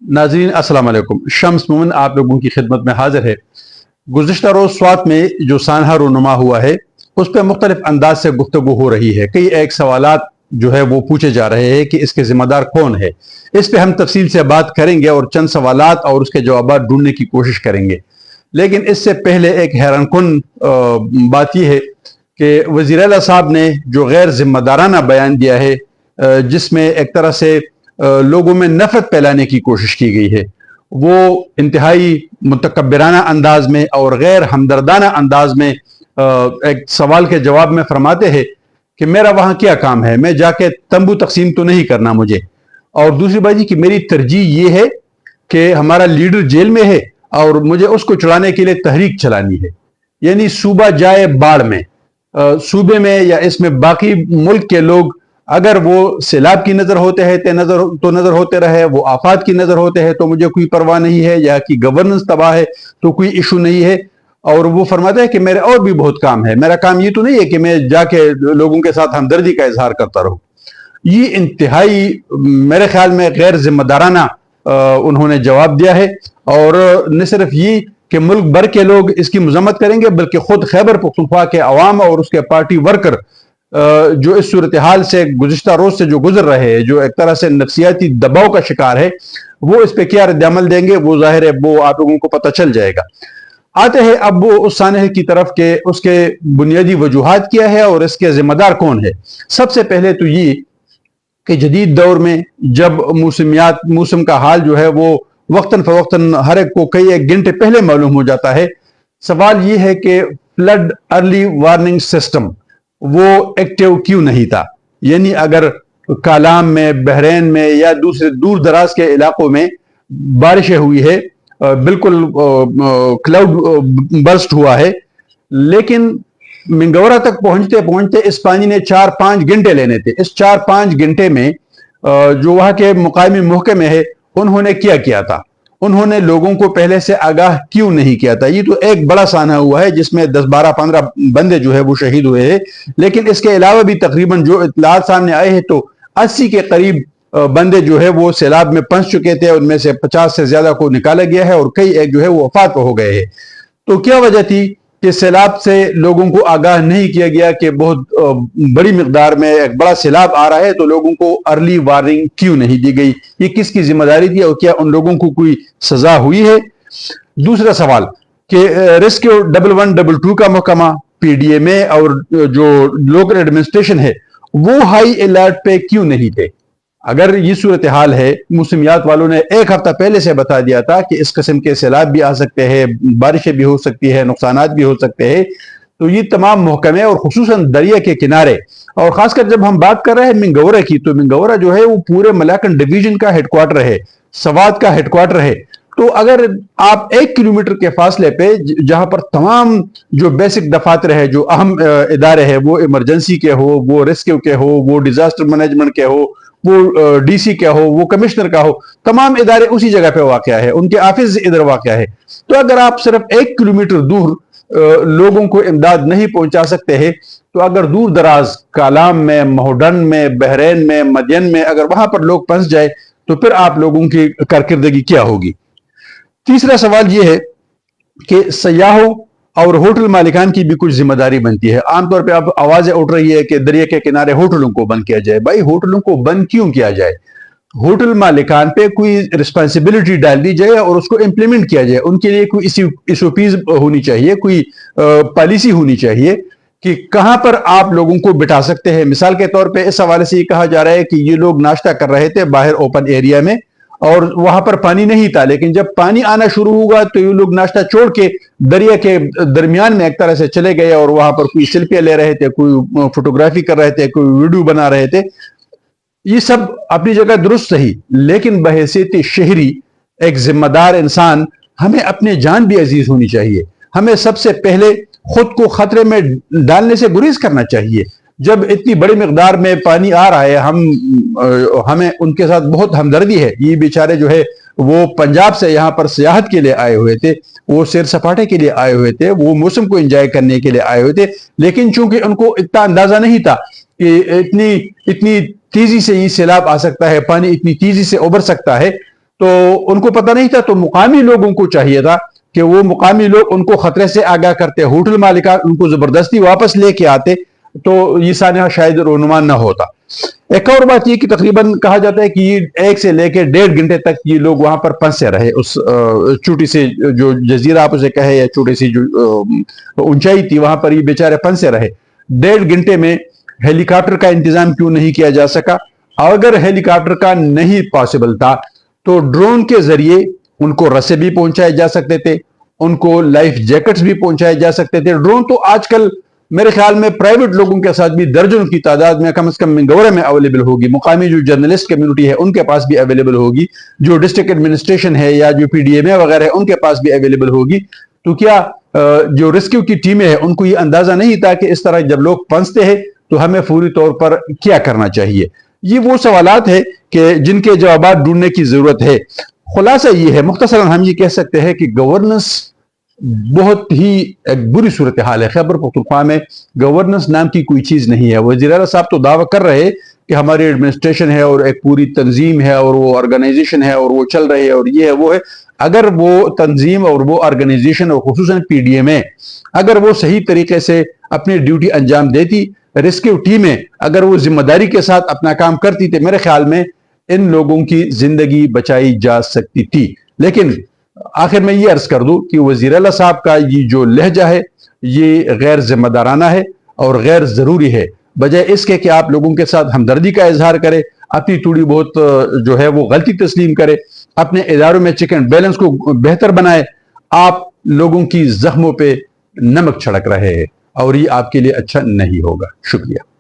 नाजरीन अस्सलाम वालेकुम। शम्स मोमिन आप लोगों की खिदमत में हाजिर है। गुज़िश्ता रोज़ स्वात में जो सानहा रोनुमा हुआ है उस पर मुख्तलिफ अंदाज से गुफ्तगू हो रही है। कई एक सवालात जो है वो पूछे जा रहे हैं कि इसके ज़िम्मेदार कौन है। इस पर हम तफसील से बात करेंगे और चंद सवालात और उसके जवाब ढूंढने की कोशिश करेंगे। लेकिन इससे पहले एक हैरानकुन बात यह है कि वज़ीर आला साहब ने जो गैर जिम्मेदाराना बयान दिया है, जिसमें एक तरह से लोगों में नफरत फैलाने की कोशिश की गई है, वो इंतहाई मुतकब्बिराना अंदाज में और गैर हमदर्दाना अंदाज में एक सवाल के जवाब में फरमाते हैं कि मेरा वहां क्या काम है, मैं जाके तंबू तकसीम तो नहीं करना मुझे। और दूसरी बात कि मेरी तरजीह ये है कि हमारा लीडर जेल में है और मुझे उसको चढ़ाने के लिए तहरीक चलानी है। यानी सूबा जाए बाढ़ में, सूबे में या इसमें बाकी मुल्क के लोग अगर वो सैलाब की नजर होते हैं तो नजर होते रहे, वो आफात की नजर होते हैं तो मुझे कोई परवाह नहीं है, या कि गवर्नेंस तबाह है तो कोई इशू नहीं है। और वो फरमाता है कि मेरे और भी बहुत काम है, मेरा काम ये तो नहीं है कि मैं जाके लोगों के साथ हमदर्दी का इजहार करता रहूं। ये इंतहाई मेरे ख्याल में गैर जिम्मेदाराना उन्होंने जवाब दिया है। और न सिर्फ ये कि मुल्क भर के लोग इसकी मजम्मत करेंगे, बल्कि खुद खैबर पख्तूनख्वा के अवाम और उसके पार्टी वर्कर जो इस सूरत हाल से गुज़िश्ता रोज से जो गुजर रहे हैं, जो एक तरह से नफसियाती दबाव का शिकार है, वो इस पे क्या रद्द-ए-अमल देंगे वो जाहिर है वो आप लोगों को पता चल जाएगा। आते हैं अब वो उस सानहे की तरफ के उसके बुनियादी वजूहात क्या है और इसके जिम्मेदार कौन है। सबसे पहले तो ये कि जदीद दौर में जब मौसम का हाल जो है वो वक्तन फवक्तन हर एक को कई एक घंटे पहले मालूम हो जाता है, सवाल ये है कि फ्लड अर्ली वार्निंग सिस्टम वो एक्टिव क्यों नहीं था। यानी अगर कालाम में, बहरैन में या दूसरे दूर दराज के इलाकों में बारिशें हुई है, बिल्कुल क्लाउड बर्स्ट हुआ है, लेकिन मिंगौरा तक पहुंचते पहुंचते इस पानी ने 4-5 घंटे लेने थे। इस 4-5 घंटे में जो वहां के मुकामी महकमे है उन्होंने क्या किया था, उन्होंने लोगों को पहले से आगाह क्यों नहीं किया था। ये तो एक बड़ा साना हुआ है जिसमें 10-12-15 बंदे जो है वो शहीद हुए हैं, लेकिन इसके अलावा भी तकरीबन जो इत्तलात सामने आए हैं तो 80 के करीब बंदे जो है वो सैलाब में फंस चुके थे। उनमें से 50 से ज्यादा को निकाला गया है और कई एक जो है वो वफात हो गए हैं। तो क्या वजह थी कि सैलाब से लोगों को आगाह नहीं किया गया कि बहुत बड़ी मिकदार में एक बड़ा सैलाब आ रहा है, तो लोगों को अर्ली वार्निंग क्यों नहीं दी गई, ये किसकी जिम्मेदारी थी और क्या उन लोगों को कोई सजा हुई है। दूसरा सवाल कि रेस्क्यू 1122 का महकमा, पीडीएमए और जो लोकल एडमिनिस्ट्रेशन है वो हाई अलर्ट पे क्यों नहीं थे। अगर ये सूरत हाल है, मौसमियात वालों ने एक हफ्ता पहले से बता दिया था कि इस किस्म के सैलाब भी आ सकते हैं, बारिशें भी हो सकती है, नुकसानात भी हो सकते हैं, तो ये तमाम महकमे और खुसूसन दरिया के किनारे, और खासकर जब हम बात कर रहे हैं मिंगौरा की, तो मिंगौरा जो है वो पूरे मलाकन डिवीजन का हेडक्वार्टर है, सवात का हेडक्वार्टर है। तो अगर आप 1 किलोमीटर के फासले पे जहां पर तमाम जो बेसिक दफातर है, जो अहम इदारे हैं, वो इमरजेंसी के हो, वो रेस्क्यू के हो, वो डिजास्टर मैनेजमेंट के हो, वो डीसी का हो, वो कमिश्नर का हो, तमाम इदारे उसी जगह पे वाक़या है, उनके ऑफिस इधर वाक़या है। तो अगर आप सिर्फ 1 किलोमीटर दूर लोगों को इमदाद नहीं पहुंचा सकते हैं, तो अगर दूर दराज कालाम में, महोडन में, बहरैन में, मदयन में अगर वहां पर लोग फंस जाए तो फिर आप लोगों की कारकर्दगी क्या होगी। तीसरा सवाल यह है कि सयाहों और होटल मालिकान की भी कुछ जिम्मेदारी बनती है। आमतौर पे अब आवाजें उठ रही है कि दरिया के किनारे होटलों को बंद किया जाए। भाई होटलों को बंद क्यों किया जाए, होटल मालिकान पे कोई रिस्पांसिबिलिटी डाल दी जाए और उसको इंप्लीमेंट किया जाए। उनके लिए कोई एसओपीज होनी चाहिए, कोई पॉलिसी होनी चाहिए कि कहां पर आप लोगों को बिठा सकते हैं। मिसाल के तौर पे इस हवाले से ये कहा जा रहा है कि ये लोग नाश्ता कर रहे थे बाहर ओपन एरिया में और वहां पर पानी नहीं था, लेकिन जब पानी आना शुरू हुआ तो ये लोग नाश्ता छोड़ के दरिया के दरमियान में एक तरह से चले गए और वहां पर कोई सेल्फियां ले रहे थे, कोई फोटोग्राफी कर रहे थे, कोई वीडियो बना रहे थे। ये सब अपनी जगह दुरुस्त सही, लेकिन बहैसियत शहरी एक जिम्मेदार इंसान हमें अपने जान भी अजीज होनी चाहिए। हमें सबसे पहले खुद को खतरे में डालने से गुरेज करना चाहिए। जब इतनी बड़ी मिकदार में पानी आ रहा है, हमें उनके साथ बहुत हमदर्दी है। ये बेचारे जो है वो पंजाब से यहाँ पर सियाहत के लिए आए हुए थे, वो सैर सपाटे के लिए आए हुए थे, वो मौसम को एंजॉय करने के लिए आए हुए थे, लेकिन चूंकि उनको इतना अंदाजा नहीं था कि इतनी तेजी से ये सैलाब आ सकता है, पानी इतनी तेजी से उभर सकता है, تو ان کو پتہ نہیں تھا، تو مقامی لوگوں کو چاہیے تھا کہ وہ مقامی لوگ ان کو خطرے سے آگاہ کرتے، ہوٹل مالکان ان کو زبردستی واپس لے کے آتے، تو یہ سانحہ شاید رونما نہ ہوتا۔ ایک اور بات یہ کہ تقریباً کہا جاتا ہے کہ یہ 1 سے لے کے 1.5 گھنٹے تک یہ لوگ وہاں پر پھنسے رہے، اس چھوٹی سی جو جزیرہ آپ اسے کہے یا چھوٹی سی جو اونچائی تھی وہاں پر یہ بیچارے پھنسے رہے۔ 1.5 گھنٹے میں ہیلی کاپٹر کا انتظام کیوں نہیں کیا جا سکا؟ اگر ہیلی کاپٹر کا نہیں پاسبل تھا تو ڈرون کے ذریعے ان کو رسے بھی پہنچائے جا سکتے تھے، ان کو لائف جیکٹس بھی پہنچائے جا سکتے تھے۔ ڈرون تو آج کل میرے خیال میں پرائیویٹ لوگوں کے ساتھ بھی درجنوں کی تعداد میں کم از کم منگورے میں اویلیبل ہوگی، مقامی جو جرنلسٹ کمیونٹی ہے ان کے پاس بھی اویلیبل ہوگی، جو ڈسٹرکٹ ایڈمنسٹریشن ہے یا جو PDMA وغیرہ ہے ان کے پاس بھی اویلیبل ہوگی۔ تو کیا جو ریسکیو کی ٹیمیں ہیں ان کو یہ اندازہ نہیں تھا کہ اس طرح جب لوگ پھنستے ہیں تو ہمیں فوری طور پر کیا کرنا چاہیے؟ یہ وہ سوالات ہیں کہ جن کے جوابات ڈھونڈنے کی ضرورت ہے۔ خلاصہ یہ ہے، مختصراً ہم یہ کہہ سکتے ہیں کہ گورننس بہت ہی ایک بری صورتحال ہے۔ خیبر پختونخوا میں گورننس نام کی کوئی چیز نہیں ہے۔ وزیر اعلیٰ صاحب تو دعویٰ کر رہے کہ ہماری ایڈمنسٹریشن ہے اور ایک پوری تنظیم ہے اور وہ آرگنائزیشن ہے اور وہ چل رہی ہے اور یہ ہے وہ ہے۔ اگر وہ تنظیم اور وہ آرگنائزیشن اور خصوصاً PDMA اگر وہ صحیح طریقے سے اپنی ڈیوٹی انجام دیتی، ریسکیو ٹیمیں اگر وہ ذمہ داری کے ساتھ اپنا کام کرتی تھے، میرے خیال میں ان لوگوں کی زندگی بچائی جا سکتی تھی۔ لیکن آخر میں یہ عرض کر دوں کہ وزیر اعلیٰ صاحب کا یہ جو لہجہ ہے یہ غیر ذمہ دارانہ ہے اور غیر ضروری ہے، بجائے اس کے کہ آپ لوگوں کے ساتھ ہمدردی کا اظہار کرے، اپنی تھوڑی بہت جو ہے وہ غلطی تسلیم کرے، اپنے اداروں میں چیک اینڈ بیلنس کو بہتر بنائے۔ آپ لوگوں کی زخموں پہ نمک چھڑک رہے ہیں اور یہ آپ کے لیے اچھا نہیں ہوگا۔ شکریہ۔